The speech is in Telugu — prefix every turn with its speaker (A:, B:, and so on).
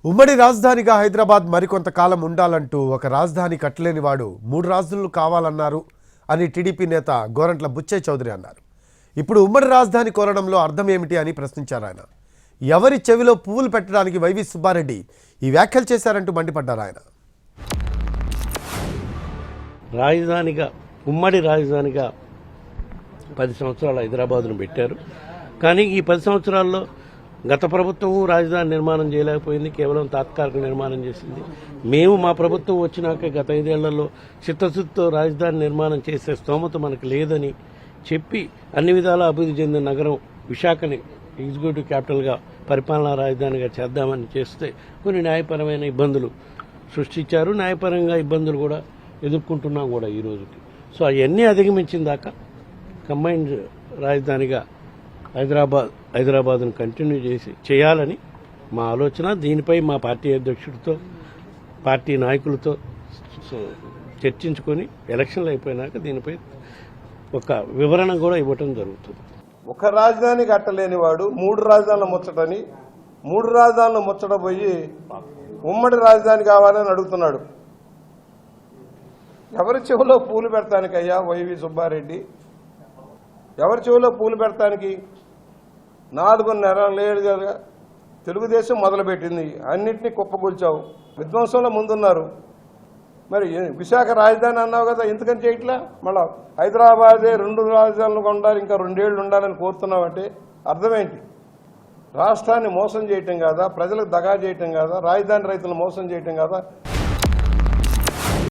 A: ఉమ్మడి రాజధానిగా హైదరాబాద్ మరికొంతకాలం ఉండాలంటూ ఒక రాజధాని కట్టలేని వాడు 3 రాజధానులు కావాలన్నారు అని టీడీపీ నేత గోరంట్ల బుచ్చయ్య చౌదరి అన్నారు. ఇప్పుడు ఉమ్మడి రాజధాని కోరడంలో అర్థం ఏమిటి అని ప్రశ్నించారు ఆయన. ఎవరి చెవిలో పువ్వులు పెట్టడానికి వైవి సుబ్బారెడ్డి ఈ వ్యాఖ్యలు చేశారంటూ మండిపడ్డారు ఆయన.
B: రాజధానిగా ఉమ్మడి రాజధానిగా 10 సంవత్సరాలు హైదరాబాద్ను పెట్టారు. కానీ ఈ 10 సంవత్సరాల్లో గత ప్రభుత్వం రాజధాని నిర్మాణం చేయలేకపోయింది, కేవలం తాత్కాలిక నిర్మాణం చేసింది. మేము మా ప్రభుత్వం వచ్చినాక గత 5 ఏళ్లలో చిత్తశుద్ధితో రాజధాని నిర్మాణం చేసే స్తోమత మనకు లేదని చెప్పి అన్ని విధాలా అభివృద్ధి చెందిన నగరం విశాఖని ఎగ్జిక్యూటివ్ క్యాపిటల్గా పరిపాలనా రాజధానిగా చేద్దామని చేస్తే కొన్ని న్యాయపరమైన ఇబ్బందులు సృష్టించారు. న్యాయపరంగా ఇబ్బందులు కూడా ఎదుర్కొంటున్నాం కూడా ఈ రోజుకి. సో అవన్నీ అధిగమించిన దాకా కంబైన్డ్ రాజధానిగా హైదరాబాద్ను కంటిన్యూ చేయాలని మా ఆలోచన. దీనిపై మా పార్టీ అధ్యక్షుడితో పార్టీ నాయకులతో చర్చించుకొని ఎలక్షన్లు అయిపోయినాక దీనిపై ఒక వివరణ కూడా ఇవ్వటం జరుగుతుంది.
C: ఒక రాజధాని కట్టలేని వాడు 3 రాజధానుల ముచ్చటని 3 రాజధానుల ముచ్చట పోయి ఉమ్మడి రాజధాని కావాలని అడుగుతున్నాడు. ఎవరి చెవిలో పూలు పెడతానికయ్యా వైవి సుబ్బారెడ్డి? ఎవరి చెవిలో పూలు పెడతానికి? 4.5 ఏళ్ళుగా తెలుగుదేశం మొదలుపెట్టింది, అన్నింటినీ కుప్పగూల్చావు, విధ్వంసంలో ముందున్నారు. మరి విశాఖ రాజధాని అన్నావు కదా, ఎందుకని చేయట్లా? మళ్ళా హైదరాబాదే 2 రాజధానులు ఉండాలి, ఇంకా 2 ఏళ్ళు ఉండాలని కోరుతున్నావంటే అర్థమేంటి? రాష్ట్రాన్ని మోసం చేయటం కాదా? ప్రజలకు దగా చేయటం కాదా? రాజధాని రైతులను మోసం చేయటం కాదా?